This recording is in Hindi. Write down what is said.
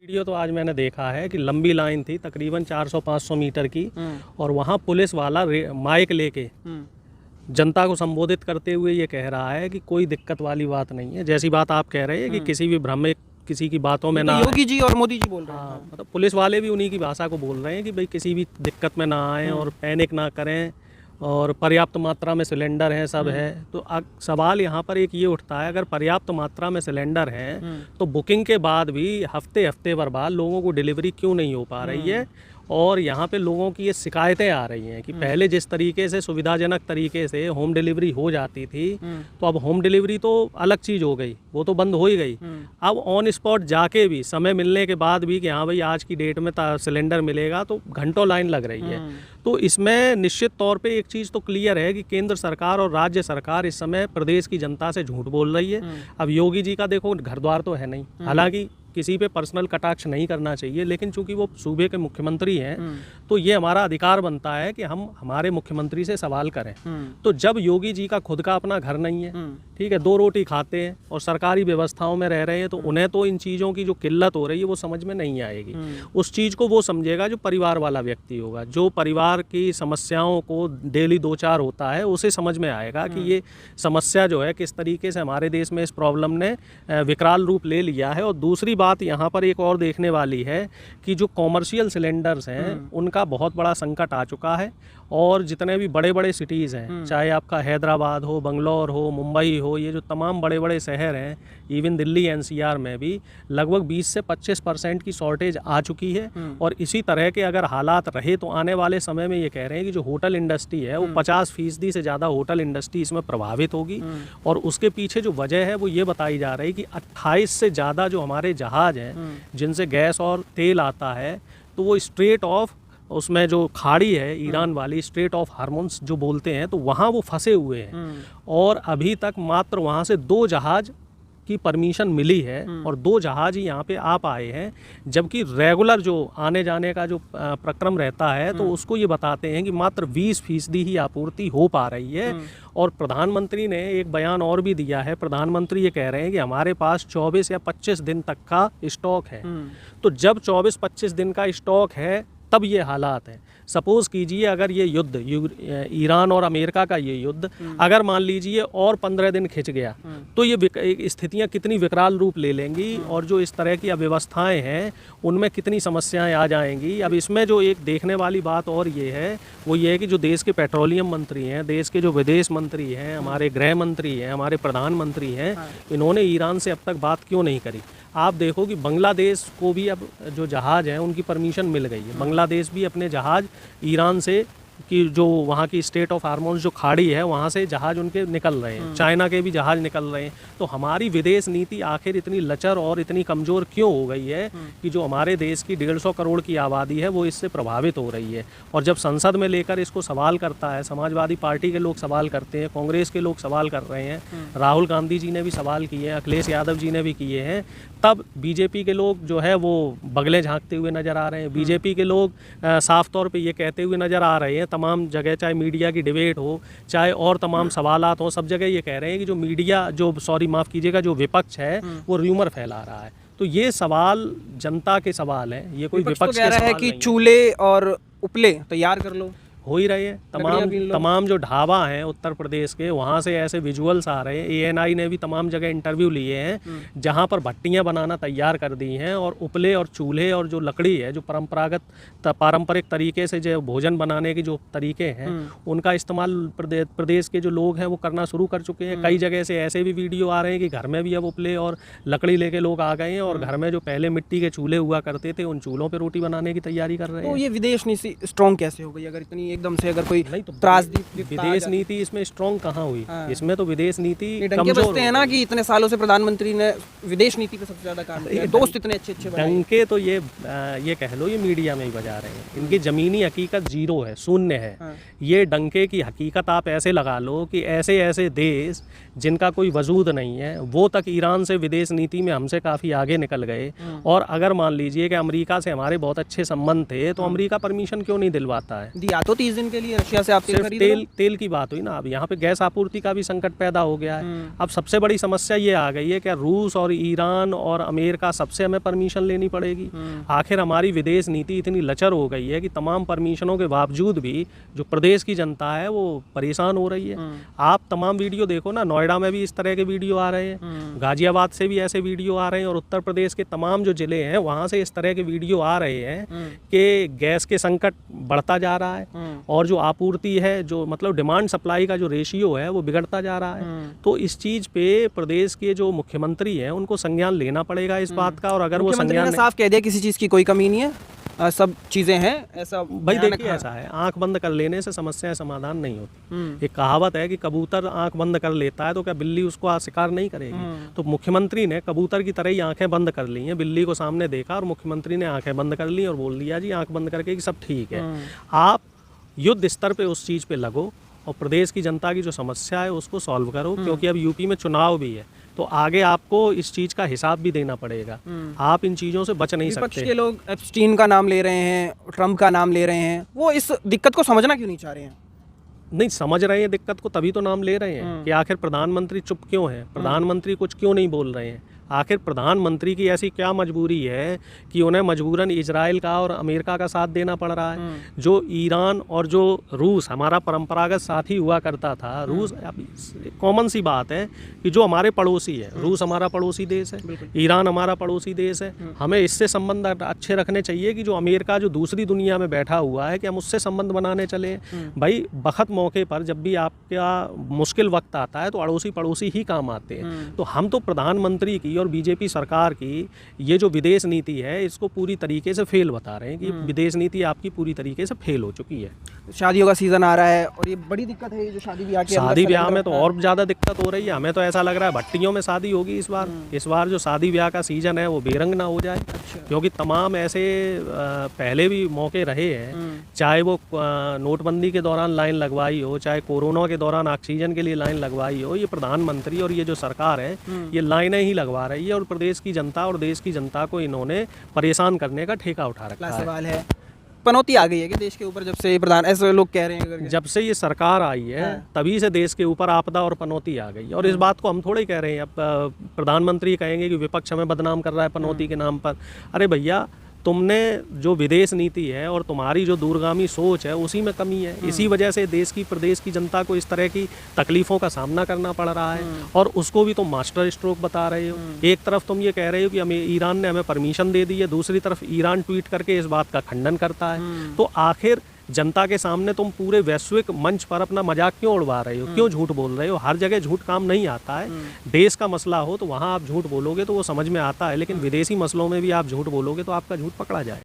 वीडियो तो आज मैंने देखा है कि लंबी लाइन थी तकरीबन 400-500 मीटर की, और वहाँ पुलिस वाला माइक लेके जनता को संबोधित करते हुए ये कह रहा है कि कोई दिक्कत वाली बात नहीं है। जैसी बात आप कह रहे हैं कि किसी भी भ्रम में किसी की बातों में ना, योगी जी और मोदी जी बोल रहे हैं। हाँ, मतलब पुलिस वाले भी उन्हीं की भाषा को बोल रहे हैं कि भाई किसी भी दिक्कत में ना आए और पैनिक ना करें, और पर्याप्त मात्रा में सिलेंडर हैं, सब है। तो सवाल यहाँ पर एक ये उठता है, अगर पर्याप्त मात्रा में सिलेंडर हैं तो बुकिंग के बाद भी हफ्ते हफ्ते भर बाद लोगों को डिलीवरी क्यों नहीं हो पा रही है। और यहाँ पे लोगों की ये शिकायतें आ रही हैं कि पहले जिस तरीके से सुविधाजनक तरीके से होम डिलीवरी हो जाती थी, तो अब होम डिलीवरी तो अलग चीज़ हो गई, वो तो बंद हो ही गई। अब ऑन स्पॉट जाके भी समय मिलने के बाद भी कि हाँ भाई आज की डेट में सिलेंडर मिलेगा, तो घंटों लाइन लग रही है। तो इसमें निश्चित तौर पे एक चीज़ तो क्लियर है कि केंद्र सरकार और राज्य सरकार इस समय प्रदेश की जनता से झूठ बोल रही है। अब योगी जी का देखो घर द्वार तो है नहीं, हालांकि किसी पे पर्सनल कटाक्ष नहीं करना चाहिए, लेकिन चूंकि वो सूबे के मुख्यमंत्री हैं तो ये हमारा अधिकार बनता है कि हम हमारे मुख्यमंत्री से सवाल करें। तो जब योगी जी का खुद का अपना घर नहीं है, ठीक है, 2 रोटी खाते हैं और सरकारी व्यवस्थाओं में रह रहे हैं, तो उन्हें तो इन चीज़ों की जो किल्लत हो रही है वो समझ में नहीं आएगी। उस चीज़ को वो समझेगा जो परिवार वाला व्यक्ति होगा, जो परिवार की समस्याओं को डेली 2-4 होता है, उसे समझ में आएगा कि ये समस्या जो है किस तरीके से हमारे देश में इस प्रॉब्लम ने विकराल रूप ले लिया है। और दूसरी बात यहाँ पर एक और देखने वाली है कि जो कॉमर्शियल सिलेंडर्स हैं उनका बहुत बड़ा संकट आ चुका है। और जितने भी बड़े बड़े सिटीज़ हैं, चाहे आपका हैदराबाद हो, बंगलौर हो, मुंबई हो, ये जो तमाम बड़े बड़े शहर हैं, इवन दिल्ली एनसीआर में भी लगभग 20 से 25% की शॉर्टेज आ चुकी है। और इसी तरह के अगर हालात रहे तो आने वाले समय में ये कह रहे हैं कि जो होटल इंडस्ट्री है वो 50% से ज़्यादा होटल इंडस्ट्री इसमें प्रभावित होगी। और उसके पीछे जो वजह है वो ये बताई जा रही है कि 28 से ज़्यादा जो हमारे जहाज़ हैं जिनसे गैस और तेल आता है, तो वो स्ट्रेट ऑफ उसमें जो खाड़ी है ईरान वाली, स्ट्रेट ऑफ हार्मोन्स जो बोलते हैं, तो वहाँ वो फंसे हुए हैं। और अभी तक मात्र वहाँ से 2 जहाज़ की परमिशन मिली है और 2 जहाज़ ही यहाँ पे आ पाए हैं, जबकि रेगुलर जो आने जाने का जो प्रक्रम रहता है तो उसको ये बताते हैं कि मात्र 20% ही आपूर्ति हो पा रही है। और प्रधानमंत्री ने एक बयान और भी दिया है, प्रधानमंत्री ये कह रहे हैं कि हमारे पास 24 या 25 दिन तक का स्टॉक है। तो जब 24-25 दिन का स्टॉक है तब ये हालात हैं। सपोज़ कीजिए अगर ये युद्ध ईरान और अमेरिका का ये युद्ध अगर मान लीजिए और 15 दिन खिंच गया, तो ये स्थितियाँ कितनी विकराल रूप ले लेंगी और जो इस तरह की अव्यवस्थाएं हैं उनमें कितनी समस्याएं आ जाएंगी। अब इसमें जो एक देखने वाली बात और ये है, वो ये है कि जो देश के पेट्रोलियम मंत्री हैं, देश के जो विदेश मंत्री हैं, हमारे गृह मंत्री हैं, हमारे प्रधानमंत्री हैं, इन्होंने ईरान से अब तक बात क्यों नहीं करी। आप देखो कि बांग्लादेश को भी अब जो जहाज़ हैं उनकी परमिशन मिल गई है। बांग्लादेश भी अपने जहाज़ ईरान से कि जो वहाँ की स्टेट ऑफ हार्मोन्स जो खाड़ी है वहाँ से जहाज़ उनके निकल रहे हैं, चाइना के भी जहाज़ निकल रहे हैं। तो हमारी विदेश नीति आखिर इतनी लचर और इतनी कमज़ोर क्यों हो गई है कि जो हमारे देश की 150 करोड़ की आबादी है वो इससे प्रभावित हो रही है। और जब संसद में लेकर इसको सवाल करता है, समाजवादी पार्टी के लोग सवाल करते हैं, कांग्रेस के लोग सवाल कर रहे हैं, राहुल गांधी जी ने भी सवाल किए हैं, अखिलेश यादव जी ने भी किए हैं, तब बीजेपी के लोग जो है वो बगले झांकते हुए नज़र आ रहे हैं। बीजेपी के लोग साफ तौर पे ये कहते हुए नज़र आ रहे हैं तमाम जगह, चाहे मीडिया की डिबेट हो, चाहे और तमाम सवालात हो, सब जगह ये कह रहे हैं कि जो मीडिया माफ़ कीजिएगा, जो विपक्ष है वो र्यूमर फैला रहा है। तो ये सवाल जनता के सवाल हैं, ये कोई विपक्ष के सवाल नहीं है। चूल्हे और उपले तैयार कर लो, हो ही रहे हैं। तमाम जो ढाबा हैं उत्तर प्रदेश के, वहाँ से ऐसे विजुअल्स आ रहे हैं। ANI ने भी तमाम जगह इंटरव्यू लिए हैं जहाँ पर भट्टियाँ बनाना तैयार कर दी हैं, और उपले और चूल्हे और जो लकड़ी है, जो पारंपरिक तरीके से जो भोजन बनाने के जो तरीके हैं उनका इस्तेमाल प्रदेश के जो लोग हैं वो करना शुरू कर चुके हैं। कई जगह से ऐसे भी वीडियो आ रहे हैं कि घर में भी अब उपले और लकड़ी लेके लोग आ गए हैं और घर में जो पहले मिट्टी के चूल्हे हुआ करते थे उन चूल्हों पर रोटी बनाने की तैयारी कर रहे हैं। तो ये विदेश नीति स्ट्रॉन्ग कैसे हो गई अगर इतनी एकदम से, अगर कोई नहीं तो विदेश नीति इसमें स्ट्रॉन्ग कहाँ हुई? इसमें तो विदेश नीति कमजोर बसते हैं ना कि इतने सालों से प्रधानमंत्री ने विदेश नीति पे सबसे ज्यादा काम किया, दोस्त इतने अच्छे डंके तो ये कह लो ये मीडिया में ही बजा रहे हैं। इनकी जमीनी हकीकत 0 है, शून्य है। ये डंके की हकीकत आप ऐसे लगा लो कि ऐसे ऐसे देश जिनका कोई वजूद नहीं है वो तक ईरान से विदेश नीति में हमसे काफ़ी आगे निकल गए। और अगर मान लीजिए कि अमेरिका से हमारे बहुत अच्छे संबंध थे तो अमेरिका परमिशन क्यों नहीं दिलवाता है? दिया तो 30 दिन के लिए रशिया से आप तेल सिर्फ खरीद रहे हो? तेल की बात हुई ना, अब यहाँ पे गैस आपूर्ति का भी संकट पैदा हो गया है। अब सबसे बड़ी समस्या ये आ गई है कि रूस और ईरान और अमेरिका सबसे हमें परमिशन लेनी पड़ेगी। आखिर हमारी विदेश नीति इतनी लचर हो गई है कि तमाम परमिशनों के बावजूद भी जो प्रदेश की जनता है वो परेशान हो रही है। आप तमाम वीडियो देखो ना, नोएडा में भी इस तरह के वीडियो आ रहे हैं, गाजियाबाद से भी ऐसे वीडियो आ रहे हैं, और उत्तर प्रदेश के तमाम जो जिले हैं वहाँ से इस तरह के वीडियो आ रहे हैं कि गैस के संकट बढ़ता जा रहा है और जो आपूर्ति है, जो मतलब डिमांड सप्लाई का जो रेशियो है वो बिगड़ता जा रहा है। तो इस चीज़ पे प्रदेश के जो मुख्यमंत्री हैं उनको संज्ञान लेना पड़ेगा इस बात का, और अगर वो संज्ञान साफ कह दिया किसी चीज़ की कोई कमी नहीं है, सब चीज़ें हैं, ऐसा भाई देखिए ऐसा है, आंख बंद कर लेने से समस्याएं समाधान नहीं होती। एक कहावत है कि कबूतर आंख बंद कर लेता है तो क्या बिल्ली उसको शिकार नहीं करेगी। तो मुख्यमंत्री ने कबूतर की तरह ही आंखें बंद कर ली हैं, बिल्ली को सामने देखा और मुख्यमंत्री ने आंखें बंद कर ली और बोल दिया जी आंख बंद करके कि सब ठीक है। आप युद्ध स्तर पे उस चीज़ पे लगो और प्रदेश की जनता की जो समस्या है उसको सॉल्व करो, क्योंकि अब यूपी में चुनाव भी है तो आगे आपको इस चीज़ का हिसाब भी देना पड़ेगा। आप इन चीज़ों से बच नहीं सकते। विपक्ष के लोग एप्स्टीन का नाम ले रहे हैं, ट्रम्प का नाम ले रहे हैं, वो इस दिक्कत को समझना क्यों नहीं चाह रहे हैं? नहीं समझ रहे हैं दिक्कत को, तभी तो नाम ले रहे हैं कि आखिर प्रधानमंत्री चुप क्यों है, प्रधानमंत्री कुछ क्यों नहीं बोल रहे हैं। आखिर प्रधानमंत्री की ऐसी क्या मजबूरी है कि उन्हें मजबूरन इजराइल का और अमेरिका का साथ देना पड़ रहा है। जो ईरान और जो रूस हमारा परंपरागत साथी हुआ करता था, रूस कॉमन सी बात है कि जो हमारे पड़ोसी है, रूस हमारा पड़ोसी देश है, ईरान हमारा पड़ोसी देश है, हमें इससे संबंध अच्छे रखने चाहिए कि जो अमेरिका जो दूसरी दुनिया में बैठा हुआ है कि हम उससे संबंध बनाने चले। भाई बखत मौके पर जब भी आपका मुश्किल वक्त आता है तो अड़ोसी पड़ोसी ही काम आते हैं। तो हम तो प्रधानमंत्री की और बीजेपी सरकार की ये जो विदेश नीति है इसको पूरी तरीके से फेल बता रहे हैं कि विदेश नीति आपकी पूरी तरीके से फेल हो चुकी है। शादियों का सीजन आ रहा है और ये बड़ी दिक्कत है, ये जो शादी ब्याह में तो और ज़्यादा दिक्कत हो रही है। हमें तो ऐसा लग रहा है भट्टियों में शादी होगी इस बार जो शादी ब्याह का सीजन है वो बेरंग ना हो जाए। क्योंकि तमाम ऐसे पहले भी मौके रहे हैं, चाहे वो नोटबंदी के दौरान लाइन लगवाई हो, चाहे कोरोना के दौरान ऑक्सीजन के लिए लाइन लगवाई हो, ये प्रधानमंत्री और ये जो सरकार है ये लाइनें ही लगवा रही है और प्रदेश की जनता और देश की जनता को इन्होंने परेशान करने का ठेका उठा रखा है। सवाल है पनौती आ गई है कि देश के ऊपर जब से प्रधान, ऐसे लोग कह रहे हैं जब से ये सरकार आई है तभी से देश के ऊपर आपदा और पनौती आ गई। और इस बात को हम थोड़े ही कह रहे हैं, अब प्रधानमंत्री कहेंगे कि विपक्ष हमें बदनाम कर रहा है पनौती के नाम पर। अरे भैया, तुमने जो विदेश नीति है और तुम्हारी जो दूरगामी सोच है उसी में कमी है। इसी वजह से प्रदेश की जनता को इस तरह की तकलीफ़ों का सामना करना पड़ रहा है और उसको भी तुम मास्टर स्ट्रोक बता रहे हो। एक तरफ तुम ये कह रहे हो कि हमें ईरान ने हमें परमिशन दे दी है, दूसरी तरफ ईरान ट्वीट करके इस बात का खंडन करता है। तो आखिर जनता के सामने तुम पूरे वैश्विक मंच पर अपना मजाक क्यों उड़वा रहे हो, क्यों झूठ बोल रहे हो? हर जगह झूठ काम नहीं आता है। देश का मसला हो तो वहाँ आप झूठ बोलोगे तो वो समझ में आता है, लेकिन विदेशी मसलों में भी आप झूठ बोलोगे तो आपका झूठ पकड़ा जाए।